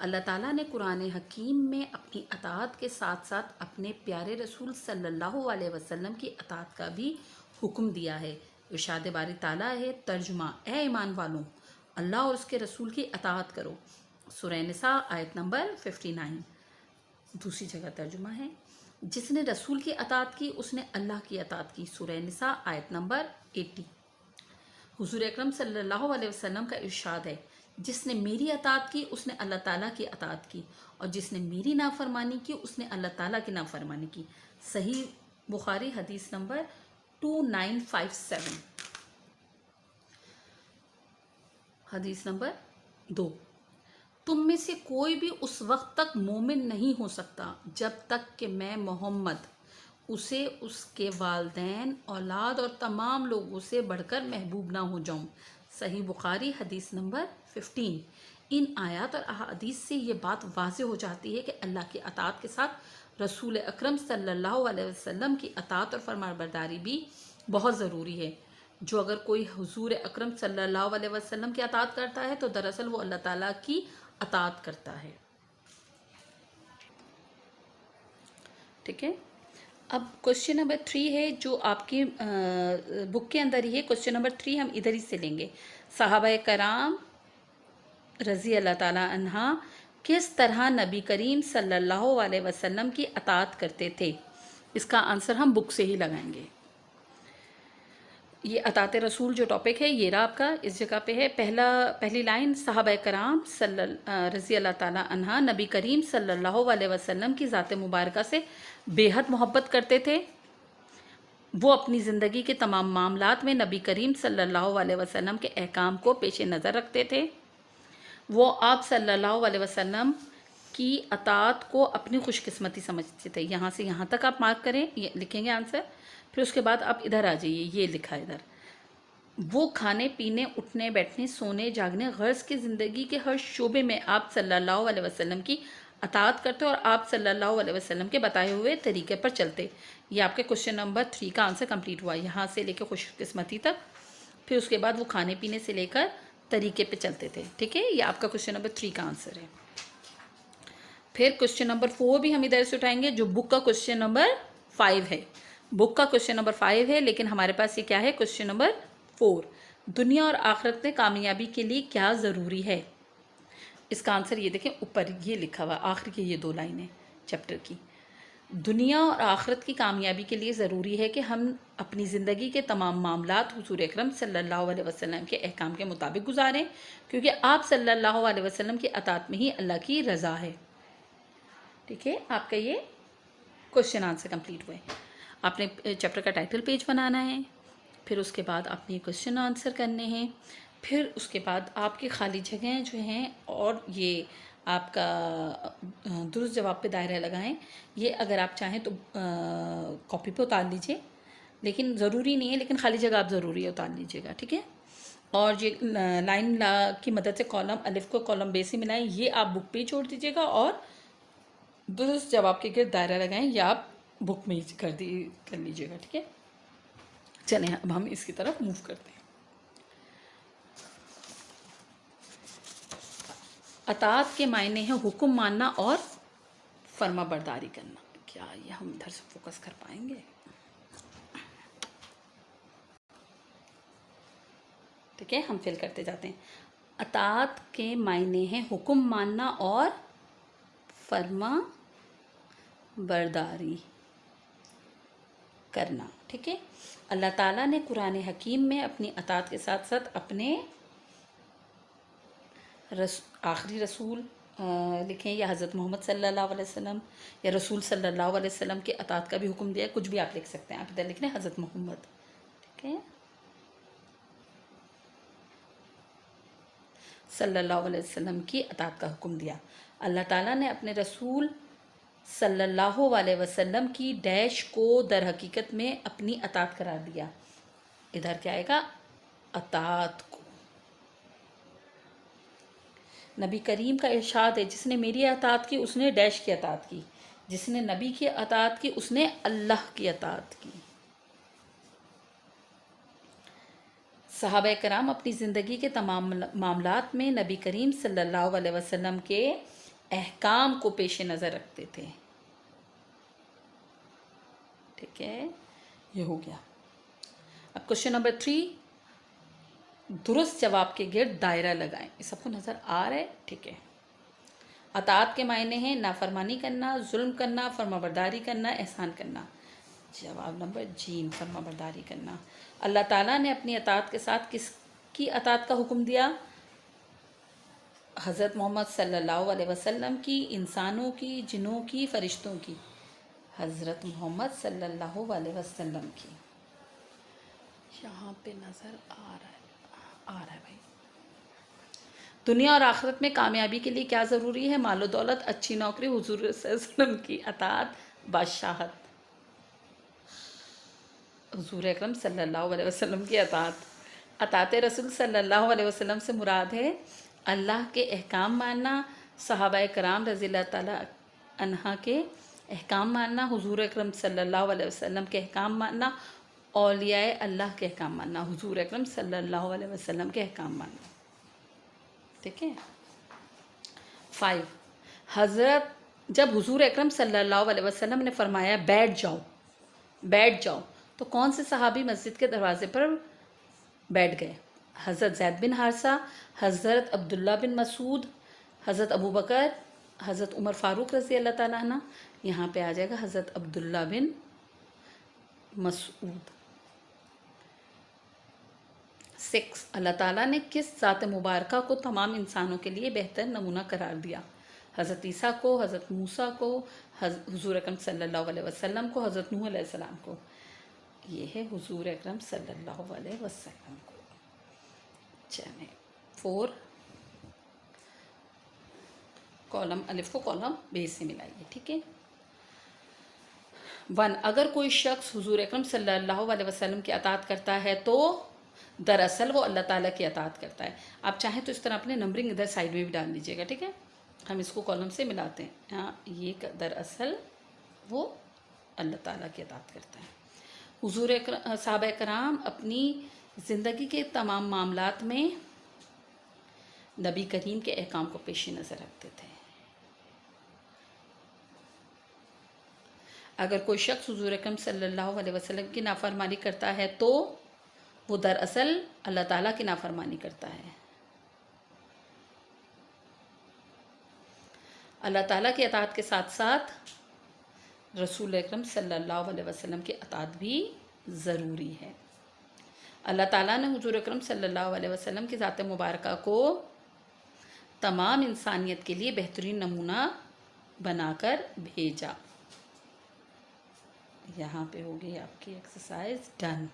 اللہ تعالیٰ نے قرآن حکیم میں اپنی اطاعت کے ساتھ ساتھ اپنے پیارے رسول صلی اللہ علیہ وسلم کی اطاعت کا بھی حکم دیا ہے۔ ارشاد باری تعالیٰ ہے، ترجمہ: اے ایمان والوں، اللہ اور اس کے رسول کی اطاعت کرو۔ سورہ نساء آیت نمبر 59۔ دوسری جگہ ترجمہ ہے، جس نے رسول کی اطاعت کی اس نے اللہ کی اطاعت کی۔ سورہ نساء آیت نمبر 80۔ حضور اکرم صلی اللہ علیہ وسلم کا ارشاد ہے، جس نے میری اطاعت کی اس نے اللہ تعالیٰ کی اطاعت کی، اور جس نے میری نافرمانی کی اس نے اللہ تعالیٰ کی نافرمانی کی۔ صحیح بخاری حدیث نمبر 2957۔ حدیث نمبر 2، تم میں سے کوئی بھی اس وقت تک مومن نہیں ہو سکتا جب تک کہ میں محمد اسے اس کے والدین، اولاد اور تمام لوگوں سے بڑھ کر محبوب نہ ہو جاؤں۔ صحیح بخاری حدیث نمبر 15۔ ان آیات اور احادیث سے یہ بات واضح ہو جاتی ہے کہ اللہ کی اطاعت کے ساتھ رسول اکرم صلی اللہ علیہ وسلم کی اطاعت اور فرمانبرداری بھی بہت ضروری ہے۔ جو اگر کوئی حضور اکرم صلی اللہ علیہ وسلم کی اطاعت کرتا ہے تو دراصل وہ اللہ تعالیٰ کی اطاعت کرتا ہے۔ ٹھیک ہے، اب کوشچن نمبر 3 ہے جو آپ کی بک کے اندر ہی ہے۔ کوشچن نمبر 3 ہم ادھر ہی سے لیں گے۔ صحابہ کرام رضی اللہ تعالیٰ عنہ کس طرح نبی کریم صلی اللہ علیہ وسلم کی اطاعت کرتے تھے؟ اس کا آنسر ہم بک سے ہی لگائیں گے۔ یہ اطاعت رسول جو ٹاپک ہے یہ رہا آپ کا، اس جگہ پہ ہے۔ پہلی لائن، صحابہ کرام رضی اللہ تعالیٰ عنہ نبی کریم صلی اللہ علیہ وسلم کی ذات مبارکہ سے بے حد محبت کرتے تھے۔ وہ اپنی زندگی کے تمام معاملات میں نبی کریم صلی اللہ علیہ وسلم کے احکام کو پیش نظر رکھتے تھے۔ وہ آپ صلی اللہ علیہ وسلم کی اطاعت کو اپنی خوش قسمتی سمجھتے تھے۔ یہاں سے یہاں تک آپ مارک کریں، یہ لکھیں گے آنسر۔ پھر اس کے بعد آپ ادھر آ جائیے، یہ لکھا ہے ادھر۔ وہ کھانے پینے، اٹھنے بیٹھنے، سونے جاگنے، غرض کی زندگی کے ہر شعبے میں آپ صلی اللہ علیہ وسلم کی اطاعت کرتے اور آپ صلی اللہ علیہ وسلم کے بتائے ہوئے طریقے پر چلتے۔ یہ آپ کے کوشچن نمبر 3 کا آنسر کمپلیٹ ہوا، یہاں سے لے کے خوش قسمتی تک۔ پھر اس کے بعد وہ کھانے پینے سے لے کر طریقے پہ چلتے تھے۔ ٹھیک ہے، یہ آپ کا کوشچن نمبر 3 کا آنسر ہے۔ پھر کوشچن نمبر 4 بھی ہم ادھر سے اٹھائیں گے جو بک کا کوشچن نمبر 5 ہے۔ بک کا کوشچن نمبر 5 ہے لیکن ہمارے پاس یہ کیا ہے، کوشچن نمبر 4۔ دنیا اور آخرت میں کامیابی کے لیے کیا ضروری ہے؟ اس کا آنسر یہ دیکھیں، اوپر یہ لکھا ہوا آخر کی یہ 2 لائنیں چیپٹر کی۔ دنیا اور آخرت کی کامیابی کے لیے ضروری ہے کہ ہم اپنی زندگی کے تمام معاملات حضور اکرم صلی اللہ علیہ وسلم کے احکام کے مطابق گزاریں، کیونکہ آپ صلی اللہ علیہ وسلم کی اطاعت میں ہی اللہ کی رضا ہے۔ ٹھیک ہے، آپ کا یہ کوشچن آنسر کمپلیٹ ہوئے۔ آپ نے چیپٹر کا ٹائٹل پیج بنانا ہے، پھر اس کے بعد آپ نے کوشچن آنسر کرنے ہیں، پھر اس کے بعد آپ کی خالی جگہیں جو ہیں اور یہ آپ کا درست جواب پہ دائرہ لگائیں۔ یہ اگر آپ چاہیں تو کاپی پہ اتار لیجئے، لیکن ضروری نہیں ہے، لیکن خالی جگہ آپ ضروری اتار لیجئے گا۔ ٹھیک ہے، اور یہ لائن کی مدد سے کالم الف کو کالم بے سے ملائیں، یہ آپ بک پہ ہی چھوڑ دیجئے گا، اور درست جواب کے گرد دائرہ لگائیں، یا آپ بک میں ہی کر لیجئے گا۔ ٹھیک ہے، چلیں اب ہم اس کی طرف موو کرتے ہیں۔ اطاعت کے معنی ہیں حکم ماننا اور فرما برداری کرنا۔ کیا یہ ہم ادھر سے فوکس کر پائیں گے؟ ٹھیک ہے، ہم فل کرتے جاتے ہیں۔ اطاعت کے معنی ہیں حکم ماننا اور فرما برداری کرنا۔ ٹھیک ہے، اللہ تعالیٰ نے قرآن حکیم میں اپنی اطاعت کے ساتھ ساتھ اپنے آخری رسول لکھیں یا حضرت محمد صلی اللہ علیہ وسلم یا رسول صلی اللہ علیہ وسلم کی اطاعت کا بھی حکم دیا ہے۔ کچھ بھی آپ لکھ سکتے ہیں، آپ ادھر لکھ لیں حضرت محمد۔ ٹھیک ہے، صلی اللہ علیہ وسلم کی اطاعت کا حکم دیا۔ اللہ تعالیٰ نے اپنے رسول صلی اللہ علیہ وسلم کی ڈیش کو در حقیقت میں اپنی اطاعت قرار دیا۔ ادھر کیا آئے گا، اطاعت کو۔ نبی کریم کا ارشاد ہے، جس نے میری اطاعت کی اس نے ڈیش کی اطاعت کی، جس نے نبی کی اطاعت کی اس نے اللہ کی اطاعت کی۔ صحابہ کرام اپنی زندگی کے تمام معاملات میں نبی کریم صلی اللہ علیہ وسلم کے احکام کو پیش نظر رکھتے تھے. ٹھیک ہے، یہ ہو گیا. اب کوشچن نمبر 3، درست جواب کے گرد دائرہ لگائیں. یہ سب کو نظر آ رہا ہے؟ ٹھیک ہے. اطاعت کے معنی ہیں نافرمانی کرنا، ظلم کرنا، فرما برداری کرنا، احسان کرنا. جواب نمبر جیم، فرما برداری کرنا. اللہ تعالیٰ نے اپنی اطاعت کے ساتھ کس کی اطاعت کا حکم دیا؟ حضرت محمد صلی اللہ علیہ وسلم کی، انسانوں کی، جنوں کی، فرشتوں کی. حضرت محمد صلی اللہ علیہ وسلم کی. یہاں پہ نظر آ رہا ہے بھائی. دنیا اور آخرت میں کامیابی کے لیے کیا ضروری ہے؟ مال و دولت، اچھی نوکری، حضور صلی اللہ علیہ وسلم کی اطاعت، بادشاہت. حضور اکرم صلی اللہ علیہ وسلم کی اطاعت. اطاعت رسول صلی اللہ علیہ وسلم سے مراد ہے اللہ کے احکام ماننا، صحابہ کرام رضی اللہ تعالیٰ عنہ کے احکام ماننا، حضور اکرم صلی اللہ علیہ وسلم کے احکام ماننا، اولیاء اللہ کے احکام ماننا، حضور اکرم صلی اللہ علیہ وسلم کے احکام ماننا. ٹھیک ہے. 5، جب حضور اکرم صلی اللہ علیہ وسلم نے فرمایا بیٹھ جاؤ تو کون سے صحابی مسجد کے دروازے پر بیٹھ گئے؟ حضرت زید بن حارثہ، حضرت عبداللہ بن مسعود، حضرت ابو بکر، حضرت عمر فاروق رضی اللہ تعالیٰ عنہ. یہاں پہ آ جائے گا حضرت عبداللہ بن مسعود. 6، اللہ تعالیٰ نے کس ذات مبارکہ کو تمام انسانوں کے لیے بہتر نمونہ قرار دیا؟ حضرت عیسیٰ کو، حضرت موسیٰ کو، حضور اکرم صلی اللہ علیہ وسلم کو، حضرت نوح علیہ السلام کو. یہ ہے حضور اکرم صلی اللہ علیہ وسلم کو. چلیں 4، کالم الف کو کالم بے سے ملائیے. ٹھیک ہے. 1، اگر کوئی شخص حضور اکرم صلی اللہ علیہ وسلم کی اطاعت کرتا ہے تو دراصل وہ اللہ تعالیٰ کی اطاعت کرتا ہے. آپ چاہیں تو اس طرح اپنے نمبرنگ ادھر سائڈ میں بھی ڈال دیجیے گا. ٹھیک ہے. ہم اس کو کالم سے ملاتے ہیں. ہاں، یہ دراصل وہ اللہ تعالیٰ کی اطاعت کرتا ہے. حضور صحابہ کرام اپنی زندگی کے تمام معاملات میں نبی کریم کے احکام کو پیش نظر رکھتے تھے. اگر کوئی شخص حضور اکرم صلی اللہ علیہ وسلم کی نافرمانی کرتا ہے تو وہ دراصل اللہ تعالیٰ کی نافرمانی کرتا ہے. اللہ تعالیٰ کی اطاعت کے ساتھ ساتھ رسول اکرم صلی اللہ علیہ وسلم کی اطاعت بھی ضروری ہے. اللہ تعالیٰ نے حضور اکرم صلی اللہ علیہ وسلم کی ذات مبارکہ کو تمام انسانیت کے لیے بہترین نمونہ بنا کر بھیجا. یہاں پہ ہوگی آپ کی ایکسرسائز ڈن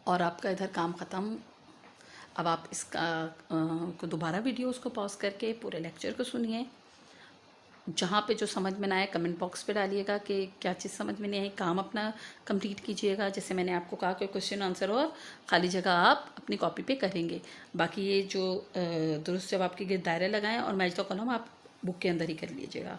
اور آپ کا ادھر کام ختم. اب آپ اس کا دوبارہ ویڈیو اس کو پاز کر کے پورے لیکچر کو سنیے. جہاں پہ جو سمجھ میں نہ آئے کمنٹ باکس پہ ڈالیے گا کہ کیا چیز سمجھ میں نہیں آئی. کام اپنا کمپلیٹ کیجیے گا. جیسے میں نے آپ کو کہا کہ کویشچن آنسر اور خالی جگہ آپ اپنی کاپی پہ کریں گے. باقی یہ جو درست جواب کے گرد دائرے لگائیں اور میچ دا کالم آپ بک کے اندر ہی کر لیجیے گا.